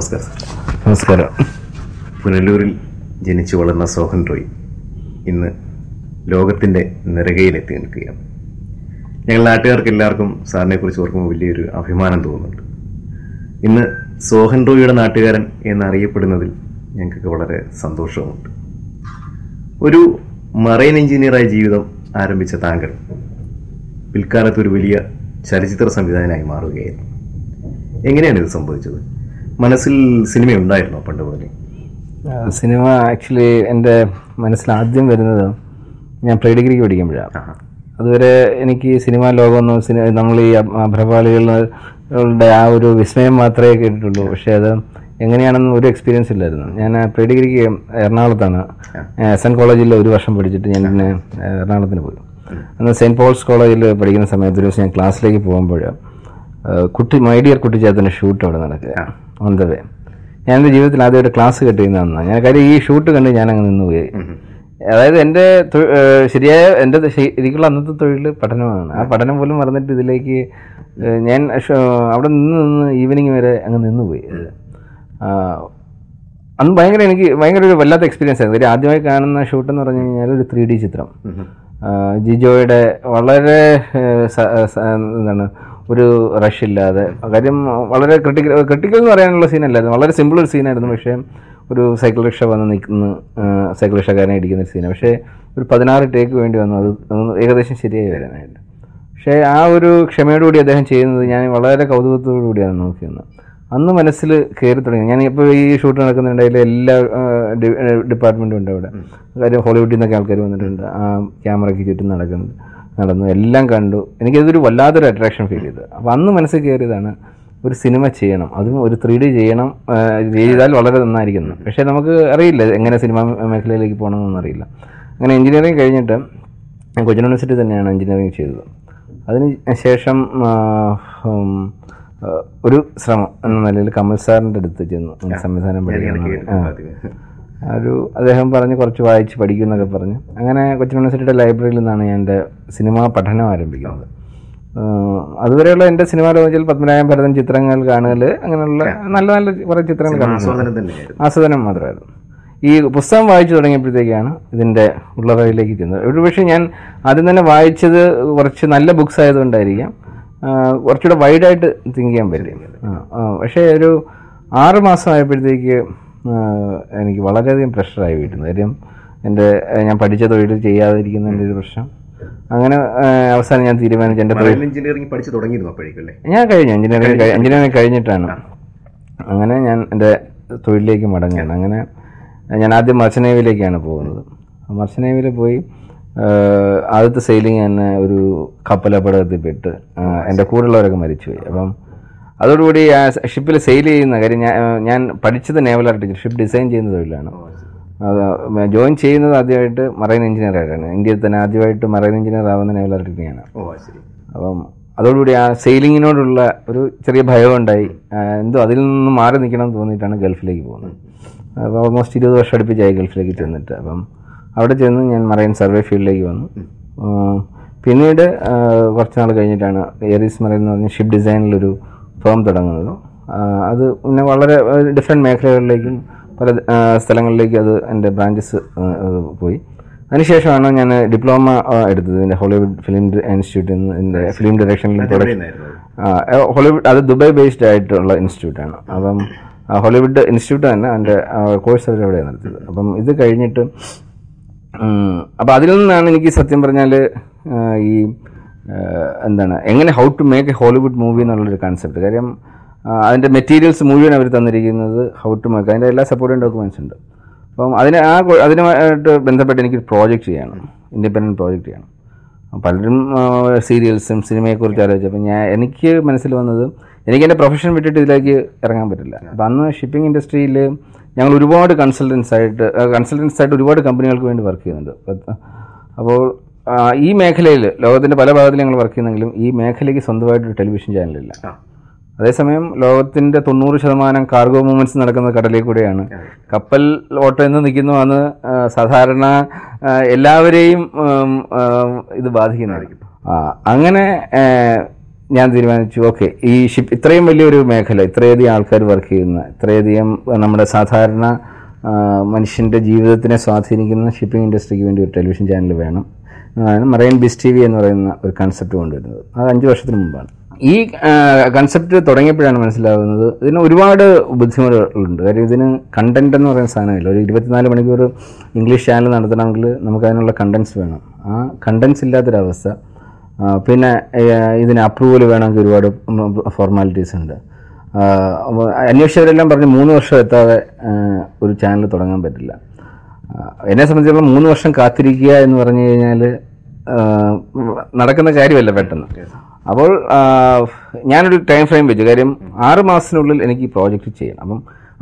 നമസ്കാരം. നമസ്കാരം. പുനലൂരിൽ ജനിച്ചു വളർന്ന സോഹൻ റോയ് ഇന്ന് ലോകത്തിൻ്റെ നെറുകയിലെത്തി നിൽക്കുകയാണ്. ഞങ്ങൾ നാട്ടുകാർക്ക് എല്ലാവർക്കും സാറിനെ കുറിച്ച് ഓർക്കുമ്പോൾ വലിയൊരു അഭിമാനം തോന്നുന്നുണ്ട്. ഇന്ന് സോഹൻ റോയിയുടെ നാട്ടുകാരൻ എന്നറിയപ്പെടുന്നതിൽ ഞങ്ങൾക്ക് വളരെ സന്തോഷവുമുണ്ട്. ഒരു മറൈൻ എഞ്ചിനീയറായി ജീവിതം ആരംഭിച്ച താങ്കൾ പിൽക്കാലത്ത് ഒരു വലിയ ചലച്ചിത്ര സംവിധായകനായി മാറുകയായിരുന്നു. എങ്ങനെയാണ് ഇത് സംഭവിച്ചത്? മനസ്സിൽ സിനിമ ഉണ്ടായിരുന്നോ പണ്ട് പോലെ? സിനിമ ആക്ച്വലി എൻ്റെ മനസ്സിൽ ആദ്യം വരുന്നത് ഞാൻ പ്രീ ഡിഗ്രിക്ക് പഠിക്കുമ്പോഴാണ്. അതുവരെ എനിക്ക് സിനിമാ ലോകമൊന്നും നമ്മൾ ഈ അഭ്രപാളികളുടെ ആ ഒരു വിസ്മയം മാത്രമേ കേട്ടിട്ടുള്ളൂ. പക്ഷേ അത് എങ്ങനെയാണെന്ന് ഒരു എക്സ്പീരിയൻസ് ഇല്ലായിരുന്നു. ഞാൻ പ്രീ ഡിഗ്രിക്ക് എറണാകുളത്താണ്, എസ് എൻ കോളേജിൽ ഒരു വർഷം പഠിച്ചിട്ട് ഞാൻ പിന്നെ എറണാകുളത്തിന് പോയി. അന്ന് സെയിൻറ്റ് പോൾസ് കോളേജിൽ പഠിക്കുന്ന സമയത്ത് ഒരു ദിവസം ഞാൻ ക്ലാസ്സിലേക്ക് പോകുമ്പോൾ മൈ ഡിയർ കുട്ടിച്ചാത്തൻ്റെ ഷൂട്ട് അവിടെ നടക്കുക ഓൺ ദ വേ. ഞാൻ എൻ്റെ ജീവിതത്തിൽ ആദ്യമായിട്ട് ക്ലാസ് കെട്ടിയിരുന്ന ഞാൻ കാര്യം ഈ ഷൂട്ട് കണ്ട് ഞാനങ്ങ് നിന്നുപോയി. അതായത് എൻ്റെ ശരിയായ എൻ്റെ ശരിക്കുള്ള അന്നത്തെ തൊഴിൽ പഠനമാണ്. ആ പഠനം പോലും മറന്നിട്ട് ഇതിലേക്ക് ഞാൻ അവിടെ നിന്ന് ഈവനിങ് വരെ അങ്ങ് നിന്നുപോയി. അന്ന് എനിക്ക് ഭയങ്കര ഒരു വല്ലാത്ത എക്സ്പീരിയൻസ് ആയിരുന്നു. കാര്യം ആദ്യമായി കാണുന്ന ഷൂട്ടെന്ന് പറഞ്ഞു കഴിഞ്ഞാൽ ഒരു 3D ചിത്രം, ജിജോയുടെ വളരെ എന്താണ് ഒരു റഷ് ഇല്ലാതെ, കാര്യം വളരെ ക്രിട്ടിക്കൽ എന്ന് പറയാനുള്ള സീനല്ലായിരുന്നു, വളരെ സിമ്പിൾ ഒരു സീനായിരുന്നു. പക്ഷേ ഒരു സൈക്കിൾ റിക്ഷ വന്ന് നിൽക്കുന്ന സൈക്കിൾ റിക്ഷക്കാരനെ ഇടിക്കുന്ന ഒരു സീനാണ്. പക്ഷേ ഒരു 16 ടേക്ക് വേണ്ടി വന്നു അത് ഏകദേശം ശരിയായി വരാനായിട്ട്. പക്ഷേ ആ ഒരു ക്ഷമയോടുകൂടി അദ്ദേഹം ചെയ്യുന്നത് ഞാൻ വളരെ കൗതുകത്തോടു കൂടിയാണ് നോക്കിയത്. അന്ന് മനസ്സിൽ കയറി തുടങ്ങി. ഞാൻ ഇപ്പോൾ ഈ ഷൂട്ട് നടക്കുന്നുണ്ടെങ്കിൽ എല്ലാ ഡിപ്പാർട്ട്മെൻറ്റും ഉണ്ട് അവിടെ. കാര്യം ഹോളിവുഡിൽ നിന്നൊക്കെ ആൾക്കാർ വന്നിട്ടുണ്ട്, ആ ക്യാമറയ്ക്ക് ചുറ്റും നടന്നു എല്ലാം കണ്ടു. എനിക്കതൊരു വല്ലാത്തൊരു അട്രാക്ഷൻ ഫീൽ ചെയ്തത്. അപ്പോൾ അന്ന് മനസ്സിൽ കയറിയതാണ് ഒരു സിനിമ ചെയ്യണം, അതും ഒരു 3D ചെയ്താൽ വളരെ നന്നായിരിക്കുന്നു. പക്ഷേ നമുക്ക് അറിയില്ല എങ്ങനെ സിനിമ മേഖലയിലേക്ക് പോകണമെന്നൊന്നും അറിയില്ല. അങ്ങനെ എഞ്ചിനീയറിംഗ് കഴിഞ്ഞിട്ട് ഞാൻ കൊച്ചിൻ യൂണിവേഴ്സിറ്റി തന്നെയാണ് എഞ്ചിനീയറിംഗ് ചെയ്തത്. അതിന് ശേഷം ഒരു ശ്രമം എന്ന നിലയിൽ കമൽ സാറിൻ്റെ അടുത്ത് ചെന്നു സംവിധാനം പഠിക്കണം. അദ്ദേഹം പറഞ്ഞ് കുറച്ച് വായിച്ച് പഠിക്കുമെന്നൊക്കെ പറഞ്ഞ് അങ്ങനെ കൊച്ചിൻ യൂണിവേഴ്സിറ്റിയുടെ ലൈബ്രറിയിൽ നിന്നാണ് ഞാൻ എൻ്റെ സിനിമാ പഠനം ആരംഭിക്കുന്നത്. അതുവരെയുള്ള എൻ്റെ സിനിമാ ലോകത്തിൽ പത്മനാഭൻ ഭരതൻ ചിത്രങ്ങൾ കാണൽ, അങ്ങനെയുള്ള നല്ല നല്ല കുറേ ചിത്രങ്ങൾ കാണുന്നത് ആസ്വാദനം മാത്രമായിരുന്നു. ഈ പുസ്തകം വായിച്ചു തുടങ്ങിയപ്പോഴത്തേക്കാണ് ഇതിൻ്റെ ഉള്ളറയിലേക്ക് ചെന്നത്. ഒരുപക്ഷെ ഞാൻ ആദ്യം തന്നെ വായിച്ചത് കുറച്ച് നല്ല ബുക്സ് ആയതുകൊണ്ടായിരിക്കാം കുറച്ചുകൂടെ വൈഡായിട്ട് തിങ്ക് ചെയ്യാൻ പറ്റും. പക്ഷേ ഒരു 6 മാസം ആയപ്പോഴത്തേക്ക് എനിക്ക് വളരെയധികം പ്രഷറായി വീട്ടുന്നു. കാര്യം ഞാൻ പഠിച്ച തൊഴിൽ ചെയ്യാതിരിക്കുന്നതിൻ്റെ ഒരു പ്രശ്നം. അങ്ങനെ അവസാനം ഞാൻ തീരുമാനിച്ചു എൻ്റെ എഞ്ചിനീയറിംഗ് പഠിച്ചു തുടങ്ങിയിരുന്നു അപ്പോഴേക്കല്ലേ? ഞാൻ കഴിഞ്ഞു എഞ്ചിനീയറിംഗ് കഴിഞ്ഞിട്ടാണ് അങ്ങനെ ഞാൻ എൻ്റെ തൊഴിലിലേക്ക് മടങ്ങുകയാണ്. അങ്ങനെ ഞാൻ ആദ്യം മർച്ചൻ്റ് നേവിയിലേക്കാണ് പോകുന്നത്. മർച്ചൻ്റ് നേവിയിൽ പോയി ആദ്യത്തെ സെയിലിംഗ് തന്നെ ഒരു കപ്പലപകടത്തിൽപ്പെട്ട് എൻ്റെ കൂടെയുള്ളവരൊക്കെ മരിച്ചുപോയി. അപ്പം അതോടുകൂടി ആ ഷിപ്പിൽ സെയിൽ ചെയ്യുന്ന കാര്യം ഞാൻ പഠിച്ചത് നേവൽ ആർക്കിടെക്ചർ, ഷിപ്പ് ഡിസൈൻ ചെയ്യുന്ന തൊഴിലാണ്. ജോയിൻ ചെയ്യുന്നത് ആദ്യമായിട്ട് മറൈൻ എഞ്ചിനീയറായിട്ടാണ്. ഇന്ത്യയിൽ തന്നെ ആദ്യമായിട്ട് മറൈൻ എഞ്ചിനീയർ ആവുന്ന നേവൽ ആർക്കിടെക്ചറാണ്. അപ്പം അതോടുകൂടി ആ സെയിലിങ്ങിനോടുള്ള ഒരു ചെറിയ ഭയം ഉണ്ടായി. എന്തോ അതിൽ നിന്ന് മാറി നിൽക്കണം എന്ന് തോന്നിയിട്ടാണ് ഗൾഫിലേക്ക് പോകുന്നത്. അപ്പോൾ ഓൾമോസ്റ്റ് 20 വർഷം അടുപ്പിച്ചായി ഗൾഫിലേക്ക് ചെന്നിട്ട്. അപ്പം അവിടെ ചെന്ന് ഞാൻ മറൈൻ സർവേ ഫീൽഡിലേക്ക് വന്നു. പിന്നീട് കുറച്ച് നാൾ കഴിഞ്ഞിട്ടാണ് എയറീസ് മറൈൻ എന്ന് പറഞ്ഞ ഷിപ്പ് ഡിസൈനിലൊരു ഫേം തുടങ്ങുന്നത്. അത് പിന്നെ വളരെ ഡിഫറെൻറ്റ് മേഖലകളിലേക്കും പല സ്ഥലങ്ങളിലേക്കും അത് എൻ്റെ ബ്രാഞ്ചസ് പോയി. അതിനുശേഷമാണ് ഞാൻ ഡിപ്ലോമ എടുത്തത് എൻ്റെ ഹോളിവുഡ് ഫിലിം ഇൻസ്റ്റിറ്റ്യൂട്ടിൽ നിന്ന്. എൻ്റെ ഫിലിം ഡയറക്ഷനിലും പ്രൊഡക്ഷൻ ഹോളിവുഡ്, അത് ദുബായ് ബേസ്ഡ് ആയിട്ടുള്ള ഇൻസ്റ്റിറ്റ്യൂട്ടാണ്. അപ്പം ഹോളിവുഡ് ഇൻസ്റ്റിറ്റ്യൂട്ട് തന്നെ എൻ്റെ കോഴ്സ് അവരവിടെയാണ് നടത്തിയത്. അപ്പം ഇത് കഴിഞ്ഞിട്ട് അപ്പോൾ അതിൽ നിന്നാണ് എനിക്ക് സത്യം പറഞ്ഞാൽ ഈ എങ്ങനെ how to make a Hollywood movie എന്നുള്ളൊരു കൺസെപ്റ്റ്. കാര്യം അതിൻ്റെ മെറ്റീരിയൽസ് മുഴുവൻ അവർ തന്നിരിക്കുന്നത് ഹൗ ടു മേക്ക്, അതിൻ്റെ എല്ലാ സപ്പോർട്ടിങ് ഡോക്യുമെൻറ്റ്സ് ഉണ്ട്. അപ്പം അതിനുമായിട്ട് ബന്ധപ്പെട്ട് എനിക്കൊരു പ്രോജക്റ്റ് ചെയ്യണം, ഇൻഡിപെൻഡൻറ്റ് പ്രോജക്റ്റ് ചെയ്യണം. പലരും സീരിയൽസും സിനിമയെക്കുറിച്ച് ആലോചിച്ചു. അപ്പം എനിക്ക് മനസ്സിൽ വന്നത് എനിക്ക് എൻ്റെ പ്രൊഫഷൻ വിട്ടിട്ട് ഇതിലേക്ക് ഇറങ്ങാൻ പറ്റില്ല. അപ്പം അന്ന് ഷിപ്പിംഗ് ഇൻഡസ്ട്രിയിൽ ഞങ്ങൾ ഒരുപാട് കൺസൾട്ടൻസ് ആയിട്ട് ഒരുപാട് കമ്പനികൾക്ക് വേണ്ടി വർക്ക് ചെയ്യുന്നുണ്ട്. അപ്പോൾ ഈ മേഖലയിൽ ലോകത്തിൻ്റെ പല ഭാഗത്തിൽ ഞങ്ങൾ വർക്ക് ചെയ്യുന്നെങ്കിലും ഈ മേഖലയ്ക്ക് സ്വന്തമായിട്ടൊരു ടെലിവിഷൻ ചാനലില്ല. അതേസമയം ലോകത്തിൻ്റെ 90% കാർഗോ മൂവ്മെൻറ്റ്സ് നടക്കുന്നത് കടലിൽ കൂടെയാണ്. കപ്പൽ ഓട്ടം എന്ന് നിൽക്കുന്നു, അന്ന് സാധാരണ എല്ലാവരെയും ഇത് ബാധിക്കുന്നതായിരിക്കും. അങ്ങനെ ഞാൻ തീരുമാനിച്ചു, ഓക്കെ, ഈ ഇത്രയും വലിയൊരു മേഖല, ഇത്രയധികം ആൾക്കാർ വർക്ക് ചെയ്യുന്ന, ഇത്രയധികം നമ്മുടെ സാധാരണ മനുഷ്യൻ്റെ ജീവിതത്തിനെ സ്വാധീനിക്കുന്ന ഷിപ്പിംഗ് ഇൻഡസ്ട്രിക്ക് വേണ്ടി ഒരു ടെലിവിഷൻ ചാനൽ വേണം. അതാണ് മറൈൻ ബിസ് TV എന്ന് പറയുന്ന ഒരു കൺസെപ്റ്റ് കൊണ്ടുവരുന്നത്. അത് 5 വർഷത്തിന് മുമ്പാണ്. ഈ കൺസെപ്റ്റ് തുടങ്ങിയപ്പോഴാണ് മനസ്സിലാവുന്നത് ഇതിന് ഒരുപാട് ബുദ്ധിമുട്ടുകളുണ്ട്. കാര്യം ഇതിന് കണ്ടന്റ് എന്ന് പറയുന്ന സാധനമില്ല. ഒരു 24 മണിക്കൂർ ഇംഗ്ലീഷ് ചാനൽ നടത്തണമെങ്കിൽ നമുക്ക് അതിനുള്ള കണ്ടൻസ് വേണം. ആ കണ്ടൻസ് ഇല്ലാത്തൊരവസ്ഥ. പിന്നെ ഇതിന് അപ്രൂവൽ വേണമെങ്കിൽ ഒരുപാട് ഫോർമാലിറ്റീസ് ഉണ്ട്. അന്വേഷിച്ചവരെല്ലാം പറഞ്ഞ് 3 വർഷം എത്താതെ ഒരു ചാനൽ തുടങ്ങാൻ പറ്റില്ല. എന്നെ സംബന്ധിച്ചിടത്തോളം 3 വർഷം കാത്തിരിക്കുക എന്ന് പറഞ്ഞു കഴിഞ്ഞാൽ നടക്കുന്ന കാര്യമല്ല പെട്ടെന്ന്. അപ്പോൾ ഞാനൊരു ടൈം ഫ്രെയിം വെച്ചു. കാര്യം 6 മാസത്തിനുള്ളിൽ എനിക്ക് ഈ പ്രോജക്റ്റ് ചെയ്യണം. അപ്പം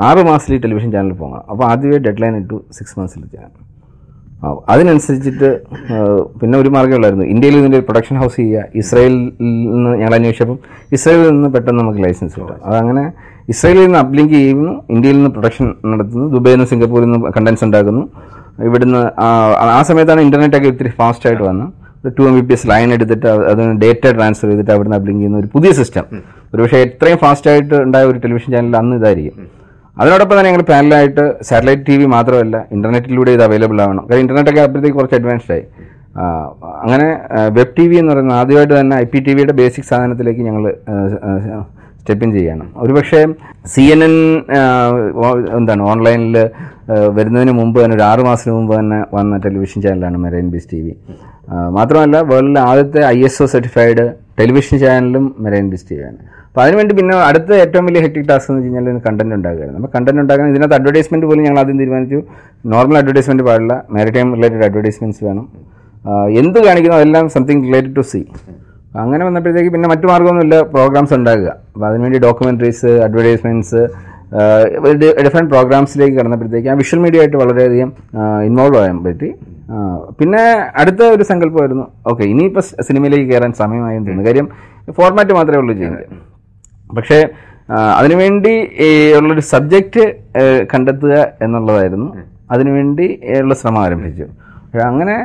6 മാസത്തിൽ ഈ ടെലിവിഷൻ ചാനൽ പോകണം. അപ്പോൾ ആദ്യമേ ഡെഡ് ലൈൻ ഇട്ടു 6 മന്ത്സിൽ ചെയ്യാൻ. അതിനനുസരിച്ചിട്ട് പിന്നെ ഒരു മാർഗ്ഗമുള്ളായിരുന്നു. ഇന്ത്യയിൽ ഇതിൻ്റെ ഒരു പ്രൊഡക്ഷൻ ഹൗസ് ചെയ്യുക. ഇസ്രായേലിൽ നിന്ന് ഞങ്ങൾ അന്വേഷിച്ചപ്പം ഇസ്രായേലിൽ നിന്ന് പെട്ടെന്ന് നമുക്ക് ലൈസൻസ് കിട്ടും. അതങ്ങനെ ഇസ്രായേലിൽ നിന്ന് അപ്ലിങ്ക് ചെയ്യുന്നു, ഇന്ത്യയിൽ നിന്ന് പ്രൊഡക്ഷൻ നടത്തുന്നു, ദുബൈയിൽ നിന്ന് സിംഗപ്പൂരിൽ നിന്ന് കണ്ടൻസ് ഉണ്ടാക്കുന്നു. ഇവിടുന്ന് ആ സമയത്താണ് ഇൻ്റർനെറ്റൊക്കെ ഒത്തിരി ഫാസ്റ്റായിട്ട് വന്നു. 2 Mbps ലൈൻ എടുത്തിട്ട് അതിന് ഡേറ്റ ട്രാൻസ്ഫർ ചെയ്തിട്ട് അവിടുന്ന് അപ്ലിങ്ക് ചെയ്യുന്ന ഒരു പുതിയ സിസ്റ്റം. ഒരുപക്ഷെ എത്രയും ഫാസ്റ്റായിട്ട് ഉണ്ടായ ഒരു ടെലിവിഷൻ ചാനൽ അന്ന് ഇതായിരിക്കും. അതിനോടൊപ്പം തന്നെ ഞങ്ങൾ പാരലായിട്ട് സാറ്റലൈറ്റ് TV മാത്രമല്ല ഇൻ്റർനെറ്റിലൂടെ ഇത് അവൈലബിൾ ആവണം. കാരണം ഇൻ്റർനെറ്റൊക്കെ അപ്പോഴത്തേക്ക് കുറച്ച് അഡ്വാൻസ്ഡ് ആയി. അങ്ങനെ വെബ് TV എന്ന് പറയുന്നത് ആദ്യമായിട്ട് തന്നെ IPTVയുടെ ബേസിക് സാധനത്തിലേക്ക് ഞങ്ങൾ സ്റ്റെപ്പ് ഇൻ ചെയ്യണം. ഒരുപക്ഷെ CNN ഓൺലൈനിൽ വരുന്നതിന് മുമ്പ് തന്നെ ഒരു 6 മാസത്തിന് മുമ്പ് തന്നെ വന്ന ടെലിവിഷൻ ചാനലാണ് മറൈൻ ബിസ് TV. മാത്രമല്ല വേൾഡിലെ ആദ്യത്തെ ISO സർട്ടിഫൈഡ് ടെലിവിഷൻ ചാനലും മറൈൻ ബിസ് TV ആണ്. അപ്പോൾ അതിനുവേണ്ടി പിന്നെ അടുത്ത ഏറ്റവും വലിയ ഹെക്ടിക് ടാസ്ക് എന്ന് വെച്ച് കഴിഞ്ഞാൽ കണ്ടന്റ് ഉണ്ടാക്കുകയായിരുന്നു. അപ്പോൾ കണ്ടന്റ് ഉണ്ടാക്കാൻ ഇതിനകത്ത് അഡ്വർടൈസ്മെൻറ്റ് പോലും ഞങ്ങൾ ആദ്യം തീരുമാനിച്ചു. നോർമൽ അഡ്വർടൈസ്മെൻറ്റ് പാടില്ല, മാരിടൈം റിലേറ്റഡ് അഡ്വർടൈസ്മെൻറ്റ്സ് വേണം. എന്ത് കാണിക്കുന്നോ അതെല്ലാം സംതിങ് റിലേറ്റഡ് ടു സീ. അങ്ങനെ വന്നപ്പോഴത്തേക്ക് പിന്നെ മറ്റു മാർഗ്ഗമൊന്നുമില്ല, പ്രോഗ്രാംസ് ഉണ്ടാക്കുക. അപ്പോൾ അതിനുവേണ്ടി ഡോക്യുമെൻ്ററീസ്, അഡ്വർടൈസ്മെൻറ്റ്സ്, ഡിഫറെൻറ്റ് പ്രോഗ്രാംസിലേക്ക് കടന്നപ്പോഴത്തേക്ക് ആ വിഷ്വൽ മീഡിയ ആയിട്ട് വളരെയധികം ഇൻവോൾവ് ആകാൻ പറ്റി. പിന്നെ അടുത്ത ഒരു സങ്കല്പമായിരുന്നു, ഓക്കെ ഇനിയിപ്പോൾ സിനിമയിലേക്ക് കയറാൻ സമയമായെന്ന് തോന്നുന്നു. കാര്യം ഫോർമാറ്റ് മാത്രമേ ഉള്ളൂ ചെയ്യുന്നത്. പക്ഷേ അതിനുവേണ്ടി ഉള്ളൊരു സബ്ജക്റ്റ് കണ്ടെത്തുക എന്നുള്ളതായിരുന്നു. അതിനുവേണ്ടി ഉള്ള ശ്രമം ആരംഭിച്ചു. അങ്ങനെ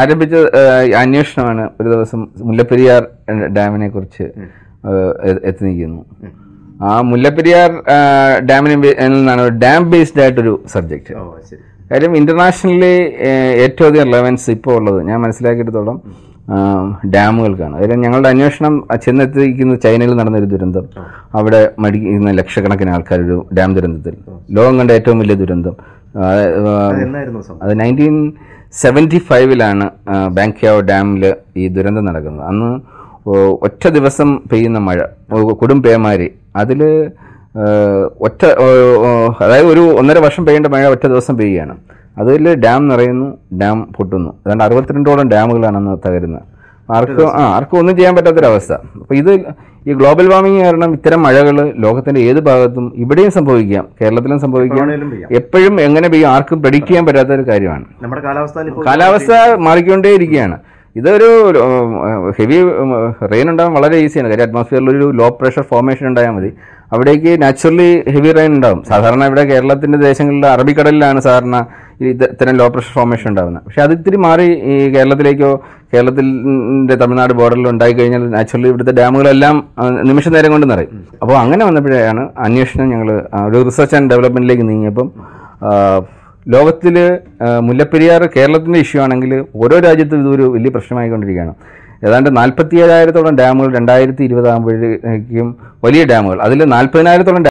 ആരംഭിച്ച അന്വേഷണമാണ് ഒരു ദിവസം മുല്ലപ്പെരിയാർ ഡാമിനെ കുറിച്ച് എത്തി നിൽക്കുന്നു. ആ മുല്ലപ്പെരിയാർ ഡാമിനെ നിന്നാണ് ഡാം ബേസ്ഡ് ആയിട്ടൊരു സബ്ജക്റ്റ്. കാര്യം ഇന്റർനാഷണലി ഏറ്റവും അധികം റിലവൻസ് ഇപ്പോൾ ഉള്ളത് ഞാൻ മനസ്സിലാക്കിയിടത്തോളം ഡാമുകൾക്കാണ്. അതായത് ഞങ്ങളുടെ അന്വേഷണം ചെന്നെത്തിയിരിക്കുന്നത് ചൈനയിൽ നടന്നൊരു ദുരന്തം. അവിടെ മരിക്കുന്ന ലക്ഷക്കണക്കിന് ആൾക്കാരൊരു ഡാം ദുരന്തത്തിൽ, ലോകം കണ്ട ഏറ്റവും വലിയ ദുരന്തം. അത് 1975 ബാങ്ക്യാവ് ഡാമിൽ ഈ ദുരന്തം നടക്കുന്നത്. അന്ന് ഒറ്റ ദിവസം പെയ്യുന്ന മഴ, കൊടും പേമാരി, അതിൽ അതായത് ഒരു 1.5 വർഷം പെയ്യേണ്ട മഴ ഒറ്റ ദിവസം പെയ്യുകയാണ്. അതിൽ ഡാം നിറയുന്നു, ഡാം പൊട്ടുന്നു. അതാണ്ട് 62ഓളം ഡാമുകളാണ് അന്ന് തകരുന്നത്. ആർക്കും ഒന്നും ചെയ്യാൻ പറ്റാത്തൊരവസ്ഥ. അപ്പോൾ ഇത് ഈ ഗ്ലോബൽ വാർമിംഗ് കാരണം ഇത്തരം മഴകൾ ലോകത്തിന്റെ ഏത് ഭാഗത്തും ഇവിടെയും സംഭവിക്കാം, കേരളത്തിലും സംഭവിക്കാം. എപ്പോഴും എങ്ങനെ പെയ്യും ആർക്കും പ്രെഡിക്റ്റ് ചെയ്യാൻ പറ്റാത്തൊരു കാര്യമാണ്. നമ്മുടെ കാലാവസ്ഥ മാറിക്കൊണ്ടേയിരിക്കുകയാണ്. ഇതൊരു ഹെവി റെയിൻ ഉണ്ടാകാൻ വളരെ ഈസിയാണ്. കാര്യം അറ്റ്മോസ്ഫിയറിൽ ഒരു ലോ പ്രഷർ ഫോർമേഷൻ ഉണ്ടായാൽ മതി, അവിടേക്ക് നാച്ചുറലി ഹെവി റെയിൻ ഉണ്ടാകും. സാധാരണ ഇവിടെ കേരളത്തിന്റെ ദേശങ്ങളിൽ അറബിക്കടലിലാണ് സാധാരണ ഇത്തരം ലോ പ്രഷർ ഫോർമേഷൻ ഉണ്ടാകുന്നത്. പക്ഷെ അത് ഇത്തിരി മാറി ഈ കേരളത്തിലേക്കോ കേരളത്തിൻ്റെ തമിഴ്നാട് ബോർഡറിലോ ഉണ്ടായിക്കഴിഞ്ഞാൽ നാച്ചുറലി ഇവിടുത്തെ ഡാമുകളെല്ലാം നിമിഷ നേരം കൊണ്ട് നിറയും. അപ്പോൾ അങ്ങനെ വന്നപ്പോഴാണ് അന്വേഷണം ഞങ്ങൾ ഒരു റിസർച്ച് ആൻഡ് ഡെവലപ്മെന്റിലേക്ക് നീങ്ങിയപ്പം ലോകത്തിൽ മുല്ലപ്പെരിയാർ കേരളത്തിൻ്റെ ഇഷ്യൂ ആണെങ്കിൽ ഓരോ രാജ്യത്തും ഇതൊരു വലിയ പ്രശ്നമായിക്കൊണ്ടിരിക്കുകയാണ്. ഏതാണ്ട് 47,000-ഓളം ഡാമുകൾ 2020 ആകുമ്പോഴേക്കും വലിയ ഡാമുകൾ, അതിൽ 40,000-ഓളം